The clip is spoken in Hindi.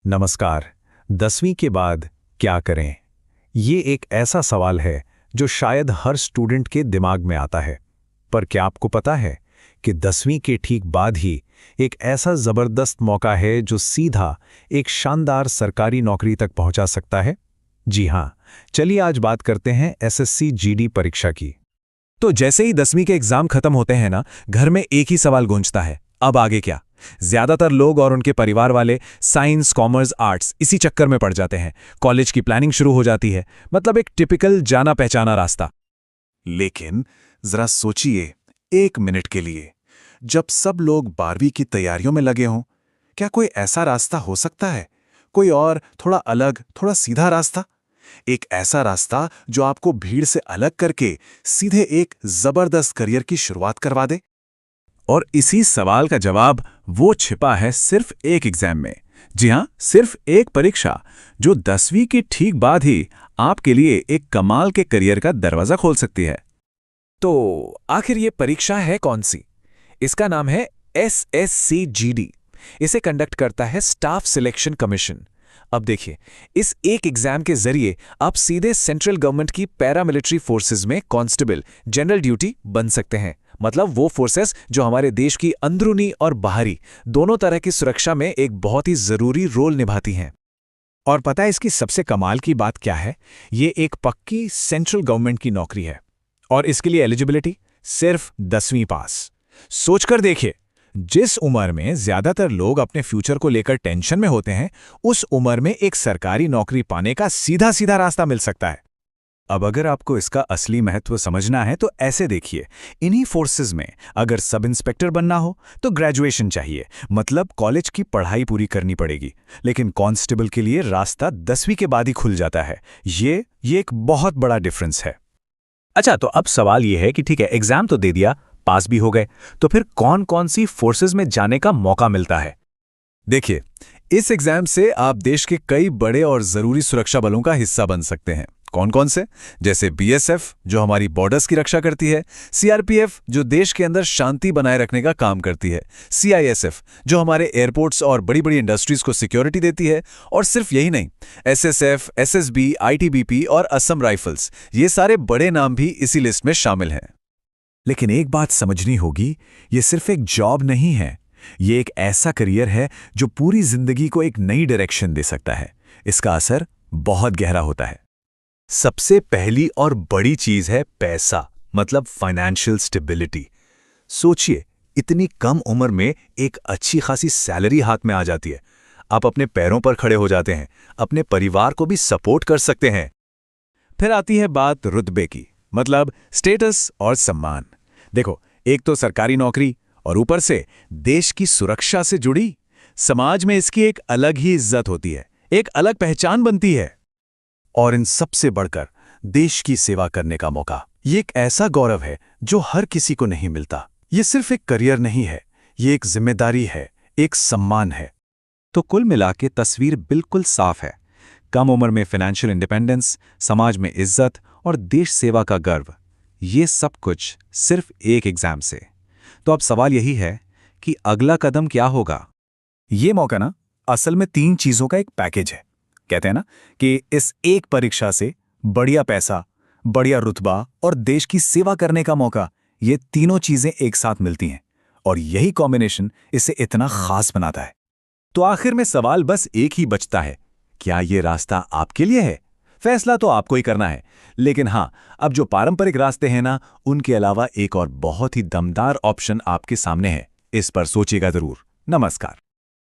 नमस्कार। 10वीं के बाद क्या करें? ये एक ऐसा सवाल है जो शायद हर स्टूडेंट के दिमाग में आता है। पर क्या आपको पता है कि 10वीं के ठीक बाद ही एक ऐसा ज़बरदस्त मौका है जो सीधा एक शानदार सरकारी नौकरी तक पहुंचा सकता है? जी हाँ, चलिए आज बात करते हैं एसएससी जीडी परीक्षा की। तो जैसे ही 10वीं के एग्जाम खत्म होते हैं ना, घर में एक ही सवाल गूंजता है, अब आगे क्या? ज्यादातर लोग और उनके परिवार वाले साइंस, कॉमर्स, आर्ट्स इसी चक्कर में पड़ जाते हैं। कॉलेज की प्लानिंग शुरू हो जाती है, मतलब एक टिपिकल जाना पहचाना रास्ता। लेकिन जरा सोचिए एक मिनट के लिए, जब सब लोग 12वीं की तैयारियों में लगे हों, क्या कोई ऐसा रास्ता हो सकता है? कोई और थोड़ा अलग, थोड़ा सीधा रास्ता? एक ऐसा रास्ता जो आपको भीड़ से अलग करके सीधे एक जबरदस्त करियर की शुरुआत करवा दे? और इसी सवाल का जवाब वो छिपा है सिर्फ एक एग्जाम में। जी हां, सिर्फ एक परीक्षा जो 10वीं के ठीक बाद ही आपके लिए एक कमाल के करियर का दरवाजा खोल सकती है। तो आखिर ये परीक्षा है कौन सी? इसका नाम है एसएससी जीडी। इसे कंडक्ट करता है स्टाफ सिलेक्शन कमीशन। अब देखिए, इस एक एग्जाम के जरिए आप सीधे सेंट्रल गवर्नमेंट की पैरामिलिट्री फोर्सेस में कांस्टेबल, जनरल ड्यूटी बन सकते हैं। मतलब वो फोर्सेस जो हमारे देश की अंदरूनी और बाहरी दोनों तरह की सुरक्षा में एक बहुत ही जरूरी रोल निभाती हैं। और पता है इसकी सबसे कमाल की बात क्या है? ये एक पक्की सेंट्रल गवर्नमेंट की नौकरी है और इसके लिए एलिजिबिलिटी सिर्फ 10वीं पास। सोचकर देखिए, जिस उम्र में ज्यादातर लोग अपने फ्यूचर को लेकर टेंशन में होते हैं, उस उम्र में एक सरकारी नौकरी पाने का सीधा सीधा रास्ता मिल सकता है। अब अगर आपको इसका असली महत्व समझना है तो ऐसे देखिए, इन्हीं फोर्सेस में अगर सब इंस्पेक्टर बनना हो तो ग्रेजुएशन चाहिए, मतलब कॉलेज की पढ़ाई पूरी करनी पड़ेगी। लेकिन कांस्टेबल के लिए रास्ता 10वीं के बाद ही खुल जाता है। ये एक बहुत बड़ा डिफरेंस है। अच्छा, तो अब सवाल ये है कि ठीक है, एग्जाम तो दे दिया, पास भी हो गए, तो फिर कौन कौन सी फोर्सेस में जाने का मौका मिलता है? देखिए, इस एग्जाम से आप देश के कई बड़े और जरूरी सुरक्षा बलों का हिस्सा बन सकते हैं। कौन कौन से? जैसे बीएसएफ जो हमारी बॉर्डर्स की रक्षा करती है, सीआरपीएफ जो देश के अंदर शांति बनाए रखने का काम करती है, सीआईएसएफ जो हमारे एयरपोर्ट्स और बड़ी बड़ी इंडस्ट्रीज को सिक्योरिटी देती है, और सिर्फ यही नहीं, एसएसएफ, एसएसबी, आईटीबीपी और असम राइफल्स, ये सारे बड़े नाम भी इसी लिस्ट में शामिल हैं। लेकिन एक बात समझनी होगी, ये सिर्फ एक जॉब नहीं है, ये एक ऐसा करियर है जो पूरी जिंदगी को एक नई डायरेक्शन दे सकता है। इसका असर बहुत गहरा होता है। सबसे पहली और बड़ी चीज है पैसा, मतलब फाइनेंशियल स्टेबिलिटी। सोचिए, इतनी कम उम्र में एक अच्छी खासी सैलरी हाथ में आ जाती है, आप अपने पैरों पर खड़े हो जाते हैं, अपने परिवार को भी सपोर्ट कर सकते हैं। फिर आती है बात रुतबे की, मतलब स्टेटस और सम्मान। देखो, एक तो सरकारी नौकरी और ऊपर से देश की सुरक्षा से जुड़ी, समाज में इसकी एक अलग ही इज्जत होती है, एक अलग पहचान बनती है। और इन सबसे बढ़कर देश की सेवा करने का मौका, ये एक ऐसा गौरव है जो हर किसी को नहीं मिलता। ये सिर्फ एक करियर नहीं है, ये एक जिम्मेदारी है, एक सम्मान है। तो कुल मिला के तस्वीर बिल्कुल साफ है। कम उम्र में फाइनेंशियल इंडिपेंडेंस, समाज में इज्जत और देश सेवा का गर्व, ये सब कुछ सिर्फ एक एग्जाम से। तो अब सवाल यही है कि अगला कदम क्या होगा? ये मौका ना असल में 3 चीजों का एक पैकेज है। कहते हैं ना कि इस एक परीक्षा से बढ़िया पैसा, बढ़िया रुतबा और देश की सेवा करने का मौका, ये तीनों चीजें एक साथ मिलती हैं और यही कॉम्बिनेशन इसे इतना खास बनाता है। तो आखिर में सवाल बस एक ही बचता है, क्या ये रास्ता आपके लिए है? फैसला तो आपको ही करना है। लेकिन हाँ, अब जो पारंपरिक रास्ते हैं ना, उनके अलावा एक और बहुत ही दमदार ऑप्शन आपके सामने है। इस पर सोचिएगा जरूर। नमस्कार।